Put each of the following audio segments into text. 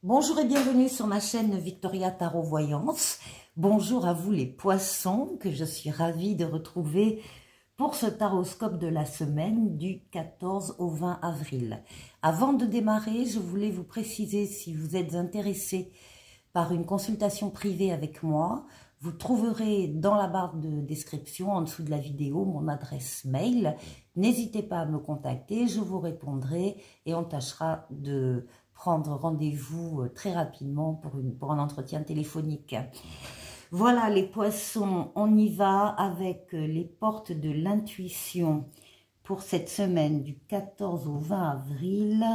Bonjour et bienvenue sur ma chaîne Victoria Tarot Voyance. Bonjour à vous les poissons que je suis ravie de retrouver pour ce taroscope de la semaine du 14 au 20 avril. Avant de démarrer, je voulais vous préciser si vous êtes intéressé par une consultation privée avec moi, vous trouverez dans la barre de description en dessous de la vidéo mon adresse mail. N'hésitez pas à me contacter, je vous répondrai et on tâchera de prendre rendez-vous très rapidement pour un entretien téléphonique. Voilà les poissons, on y va avec les portes de l'intuition pour cette semaine du 14 au 20 avril.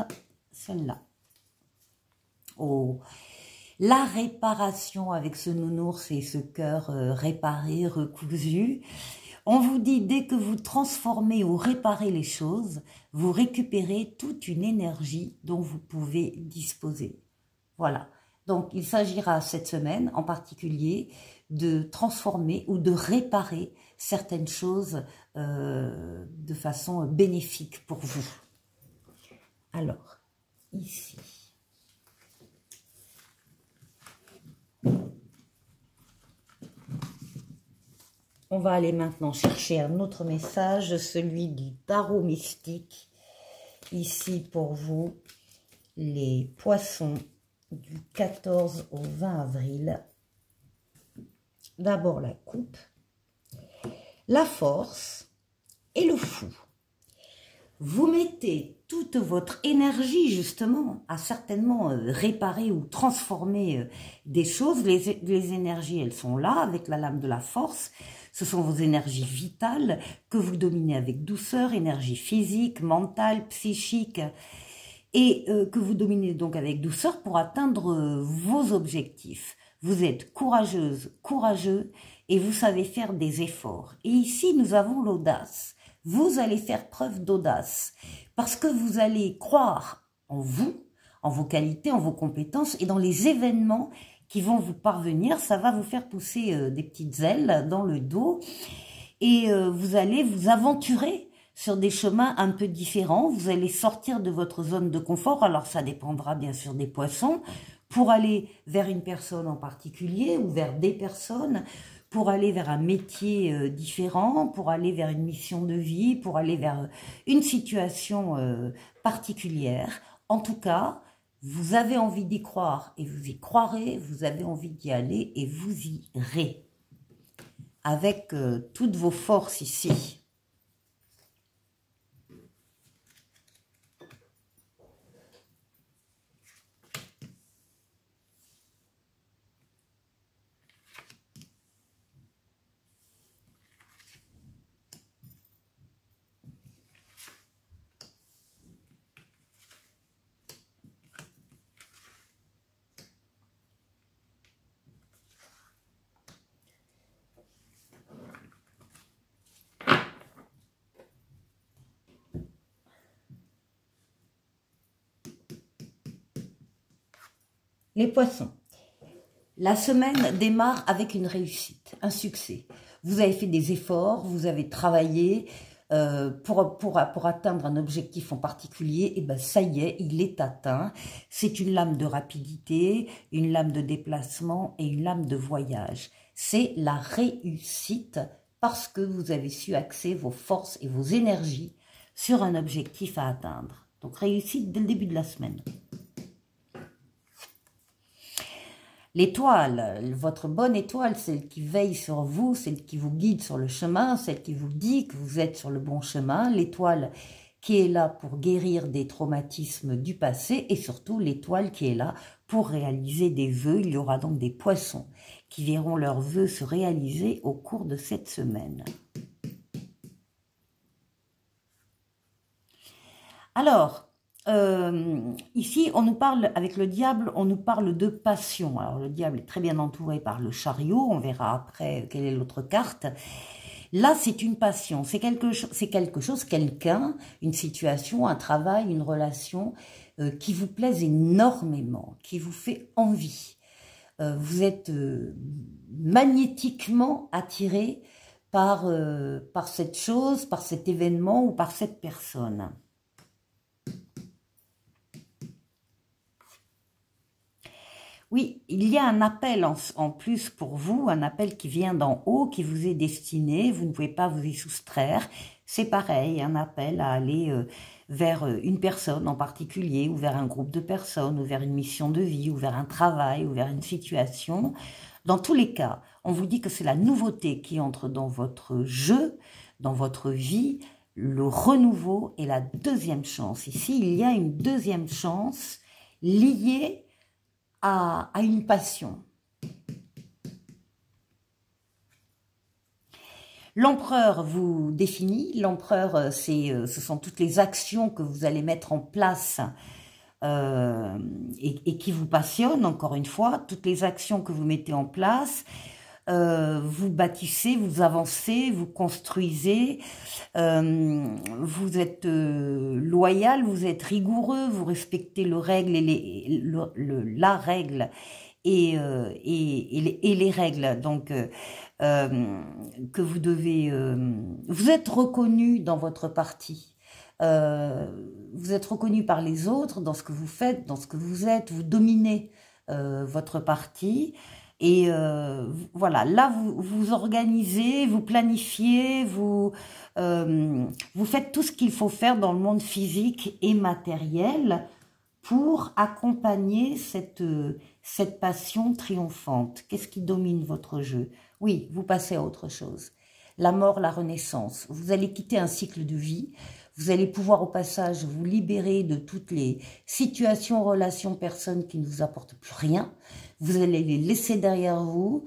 Celle-là. Oh, la réparation avec ce nounours et ce cœur réparé, recousu. On vous dit, dès que vous transformez ou réparez les choses, vous récupérez toute une énergie dont vous pouvez disposer. Voilà. Donc, il s'agira cette semaine, en particulier, de transformer ou de réparer certaines choses de façon bénéfique pour vous. Alors, ici. On va aller maintenant chercher un autre message, celui du tarot mystique. Ici pour vous, les poissons du 14 au 20 avril. D'abord la coupe, la force et le fou. Vous mettez toute votre énergie justement à certainement réparer ou transformer des choses. Les énergies, elles sont là avec la lame de la force. Ce sont vos énergies vitales que vous dominez avec douceur, énergie physique, mentale, psychique, et que vous dominez donc avec douceur pour atteindre vos objectifs. Vous êtes courageuse, courageux, et vous savez faire des efforts. Et ici, nous avons l'audace. Vous allez faire preuve d'audace, parce que vous allez croire en vous, en vos qualités, en vos compétences, et dans les événements qui vont vous parvenir. Ça va vous faire pousser des petites ailes dans le dos, et vous allez vous aventurer sur des chemins un peu différents. Vous allez sortir de votre zone de confort. Alors ça dépendra bien sûr des poissons, pour aller vers une personne en particulier ou vers des personnes, pour aller vers un métier différent, pour aller vers une mission de vie, pour aller vers une situation particulière. En tout cas, vous avez envie d'y croire et vous y croirez, vous avez envie d'y aller et vous irez. Avec toutes vos forces ici. Les poissons, la semaine démarre avec une réussite, un succès. Vous avez fait des efforts, vous avez travaillé pour atteindre un objectif en particulier, et ben ça y est, il est atteint. C'est une lame de rapidité, une lame de déplacement et une lame de voyage. C'est la réussite parce que vous avez su axer vos forces et vos énergies sur un objectif à atteindre. Donc réussite dès le début de la semaine. L'étoile, votre bonne étoile, celle qui veille sur vous, celle qui vous guide sur le chemin, celle qui vous dit que vous êtes sur le bon chemin, l'étoile qui est là pour guérir des traumatismes du passé et surtout l'étoile qui est là pour réaliser des vœux. Il y aura donc des poissons qui verront leurs vœux se réaliser au cours de cette semaine. Alors, ici, on nous parle, avec le diable, on nous parle de passion. Alors, le diable est très bien entouré par le chariot. On verra après quelle est l'autre carte. Là, c'est une passion. C'est quelque chose, quelqu'un, une situation, un travail, une relation qui vous plaise énormément, qui vous fait envie. Vous êtes magnétiquement attiré par cette chose, par cet événement ou par cette personne. Oui, il y a un appel en plus pour vous, un appel qui vient d'en haut, qui vous est destiné, vous ne pouvez pas vous y soustraire. C'est pareil, un appel à aller vers une personne en particulier, ou vers un groupe de personnes, ou vers une mission de vie, ou vers un travail, ou vers une situation. Dans tous les cas, on vous dit que c'est la nouveauté qui entre dans votre jeu, dans votre vie, le renouveau et la deuxième chance. Ici, il y a une deuxième chance liée à une passion. L'empereur vous définit, l'empereur ce sont toutes les actions que vous allez mettre en place et qui vous passionnent, encore une fois, toutes les actions que vous mettez en place, vous bâtissez, vous avancez, vous construisez, vous êtes loyal, vous êtes rigoureux, vous respectez la règle et les règles, donc que vous devez... vous êtes reconnu dans votre parti. Vous êtes reconnu par les autres dans ce que vous faites, dans ce que vous êtes, vous dominez votre parti. Et voilà, là vous organisez, vous planifiez, vous faites tout ce qu'il faut faire dans le monde physique et matériel pour accompagner cette passion triomphante. Qu'est-ce qui domine votre jeu? Oui, vous passez à autre chose. La mort, la renaissance. Vous allez quitter un cycle de vie. Vous allez pouvoir au passage vous libérer de toutes les situations, relations, personnes qui ne vous apportent plus rien. Vous allez les laisser derrière vous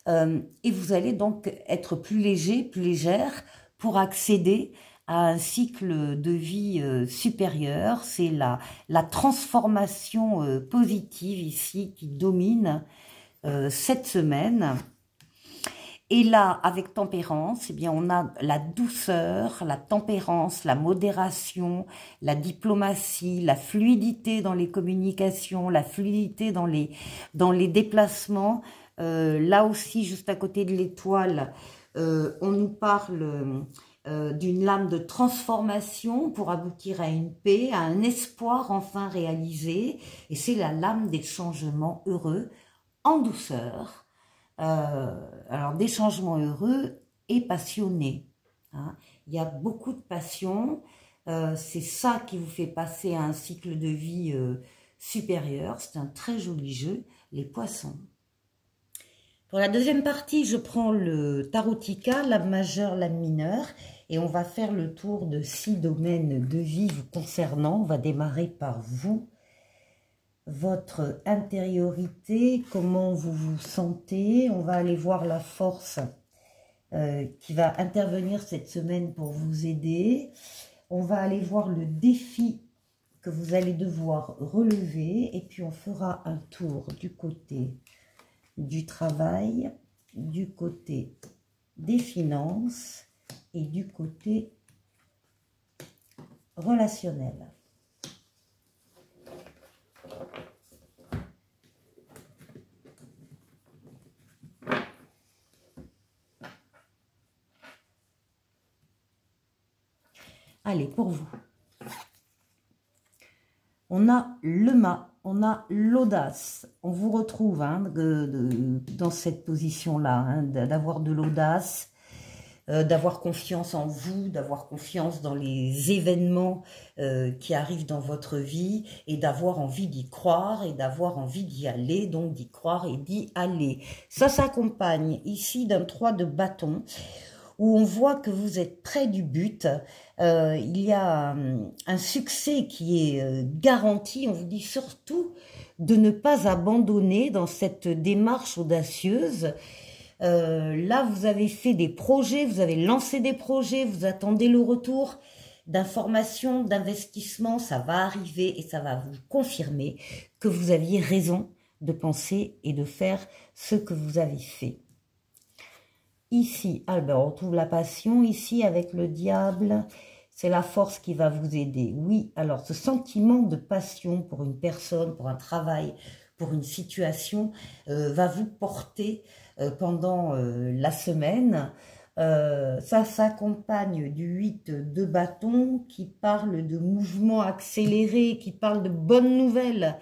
et vous allez donc être plus léger, plus légère pour accéder à un cycle de vie supérieur. C'est la transformation positive ici qui domine cette semaine. Et là, avec tempérance, eh bien, on a la douceur, la tempérance, la modération, la diplomatie, la fluidité dans les communications, la fluidité dans les déplacements. Là aussi, juste à côté de l'étoile, on nous parle d'une lame de transformation pour aboutir à une paix, à un espoir enfin réalisé. Et c'est la lame des changements heureux en douceur. Alors des changements heureux et passionnés. Hein. Il y a beaucoup de passion. C'est ça qui vous fait passer à un cycle de vie supérieur. C'est un très joli jeu, les poissons. Pour la deuxième partie, je prends le Tarotica, lame majeure, lame mineure, et on va faire le tour de 6 domaines de vie vous concernant. On va démarrer par vous, votre intériorité, comment vous vous sentez. On va aller voir la force qui va intervenir cette semaine pour vous aider. On va aller voir le défi que vous allez devoir relever, et puis on fera un tour du côté du travail, du côté des finances et du côté relationnel. Allez, pour vous. On a le mât, on a l'audace. On vous retrouve hein, dans cette position-là, hein, d'avoir de l'audace, d'avoir confiance en vous, d'avoir confiance dans les événements qui arrivent dans votre vie, et d'avoir envie d'y croire et d'avoir envie d'y aller, donc d'y croire et d'y aller. Ça s'accompagne ici d'un 3 de bâton, où on voit que vous êtes près du but. Il y a un succès qui est garanti. On vous dit surtout de ne pas abandonner dans cette démarche audacieuse. Là, vous avez fait des projets, vous avez lancé des projets, vous attendez le retour d'informations, d'investissements. Ça va arriver et ça va vous confirmer que vous aviez raison de penser et de faire ce que vous avez fait. Ici, alors, on retrouve la passion. Ici, avec le diable, c'est la force qui va vous aider. Oui, alors, ce sentiment de passion pour une personne, pour un travail, pour une situation, va vous porter pendant la semaine. Ça s'accompagne du 8 de bâton qui parle de mouvement accéléré, qui parle de bonnes nouvelles.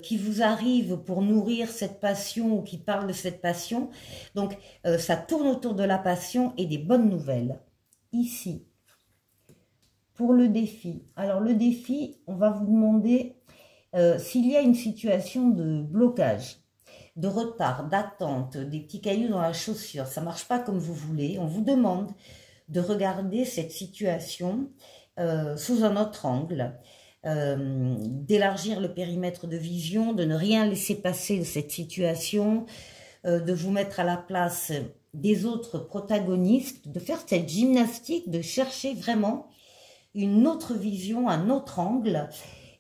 qui vous arrivent pour nourrir cette passion ou qui parlent de cette passion. Donc, ça tourne autour de la passion et des bonnes nouvelles. Ici, pour le défi. Alors, le défi, on va vous demander s'il y a une situation de blocage, de retard, d'attente, des petits cailloux dans la chaussure, ça ne marche pas comme vous voulez. On vous demande de regarder cette situation sous un autre angle, d'élargir le périmètre de vision, de ne rien laisser passer de cette situation, de vous mettre à la place des autres protagonistes, de faire cette gymnastique, de chercher vraiment une autre vision, un autre angle.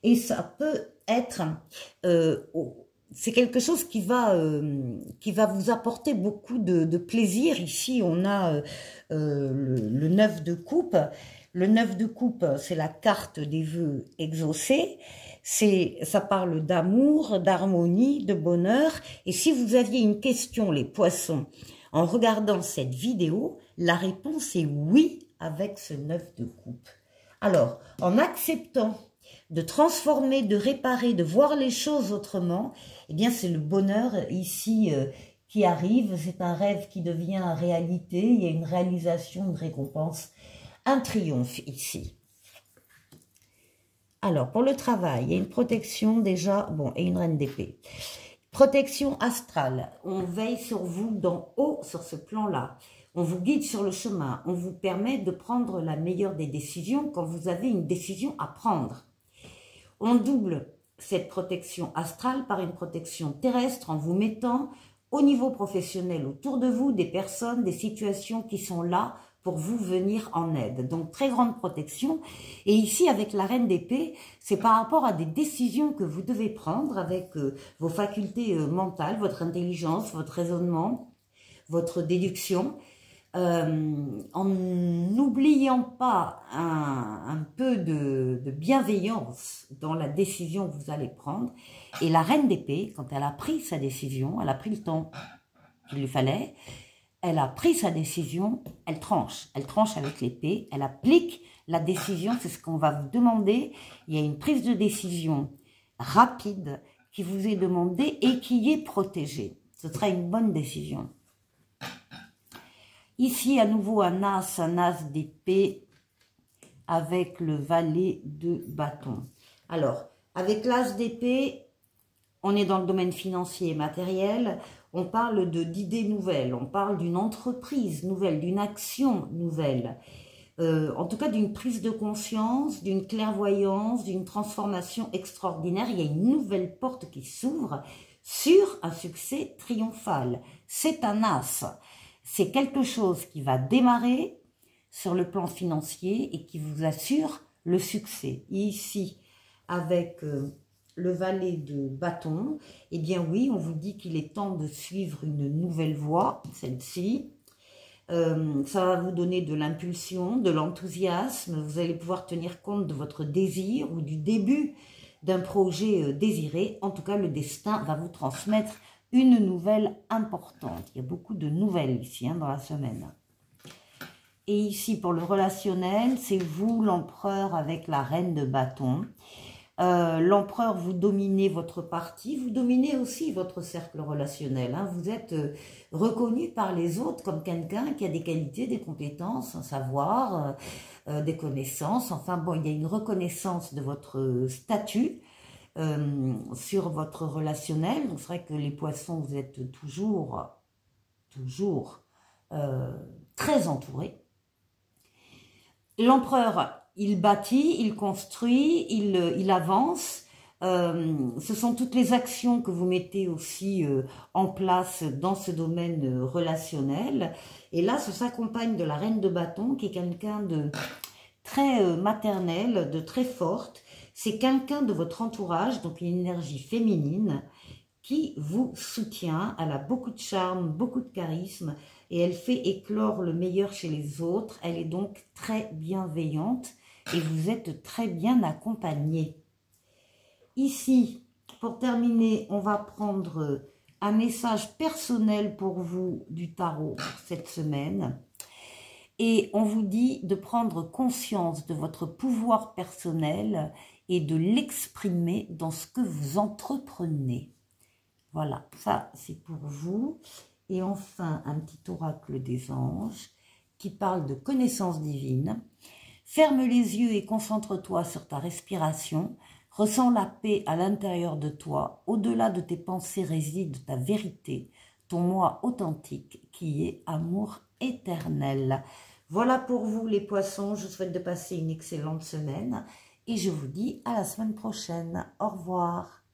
Et ça peut être... c'est quelque chose qui va vous apporter beaucoup de plaisir. Ici, on a le 9 de coupe. Le 9 de coupe, c'est la carte des vœux exaucés. Ça parle d'amour, d'harmonie, de bonheur. Et si vous aviez une question, les poissons, en regardant cette vidéo, la réponse est oui avec ce 9 de coupe. Alors, en acceptant de transformer, de réparer, de voir les choses autrement, eh bien c'est le bonheur ici qui arrive, c'est un rêve qui devient réalité, il y a une réalisation, une récompense, un triomphe ici. Alors pour le travail, il y a une protection déjà, bon, et une reine d'épée. Protection astrale, on veille sur vous d'en haut sur ce plan-là. On vous guide sur le chemin, on vous permet de prendre la meilleure des décisions quand vous avez une décision à prendre. On double cette protection astrale par une protection terrestre en vous mettant au niveau professionnel autour de vous des personnes, des situations qui sont là pour vous venir en aide. Donc très grande protection. Et ici avec la reine d'épée, c'est par rapport à des décisions que vous devez prendre avec vos facultés mentales, votre intelligence, votre raisonnement, votre déduction. En n'oubliant pas un peu de bienveillance dans la décision que vous allez prendre. Et la reine d'épée, quand elle a pris sa décision, elle a pris le temps qu'il lui fallait, elle a pris sa décision, elle tranche avec l'épée, elle applique la décision, c'est ce qu'on va vous demander. Il y a une prise de décision rapide qui vous est demandée et qui est protégée. Ce sera une bonne décision. Ici, à nouveau, un as d'épée avec le valet de bâton. Alors, avec l'as d'épée, on est dans le domaine financier et matériel. On parle d'idées nouvelles, on parle d'une entreprise nouvelle, d'une action nouvelle. En tout cas, d'une prise de conscience, d'une clairvoyance, d'une transformation extraordinaire. Il y a une nouvelle porte qui s'ouvre sur un succès triomphal. C'est un as. C'est quelque chose qui va démarrer sur le plan financier et qui vous assure le succès. Et ici, avec le valet de bâton, eh bien oui, on vous dit qu'il est temps de suivre une nouvelle voie, celle-ci. Ça va vous donner de l'impulsion, de l'enthousiasme. Vous allez pouvoir tenir compte de votre désir ou du début d'un projet désiré. En tout cas, le destin va vous transmettre une nouvelle importante. Il y a beaucoup de nouvelles ici dans la semaine. Et ici, pour le relationnel, c'est vous, l'empereur, avec la reine de bâton. L'empereur, vous dominez votre parti, vous dominez aussi votre cercle relationnel. Vous êtes reconnu par les autres comme quelqu'un qui a des qualités, des compétences, un savoir, des connaissances. Enfin bon, il y a une reconnaissance de votre statut sur votre relationnel. Donc c'est vrai que les poissons, vous êtes toujours très entourés. L'empereur, il bâtit, il construit, il avance. Ce sont toutes les actions que vous mettez aussi en place dans ce domaine relationnel. Et là, ça s'accompagne de la reine de bâton, qui est quelqu'un de très maternel, de très forte. C'est quelqu'un de votre entourage, donc une énergie féminine, qui vous soutient. Elle a beaucoup de charme, beaucoup de charisme, et elle fait éclore le meilleur chez les autres. Elle est donc très bienveillante et vous êtes très bien accompagnés. Ici, pour terminer, on va prendre un message personnel pour vous du tarot pour cette semaine. Et on vous dit de prendre conscience de votre pouvoir personnel et de l'exprimer dans ce que vous entreprenez. Voilà, ça c'est pour vous. Et enfin, un petit oracle des anges qui parle de connaissance divine. Ferme les yeux et concentre-toi sur ta respiration. Ressens la paix à l'intérieur de toi. Au-delà de tes pensées réside ta vérité, ton moi authentique qui est amour éternel. Voilà pour vous les poissons. Je vous souhaite de passer une excellente semaine et je vous dis à la semaine prochaine. Au revoir.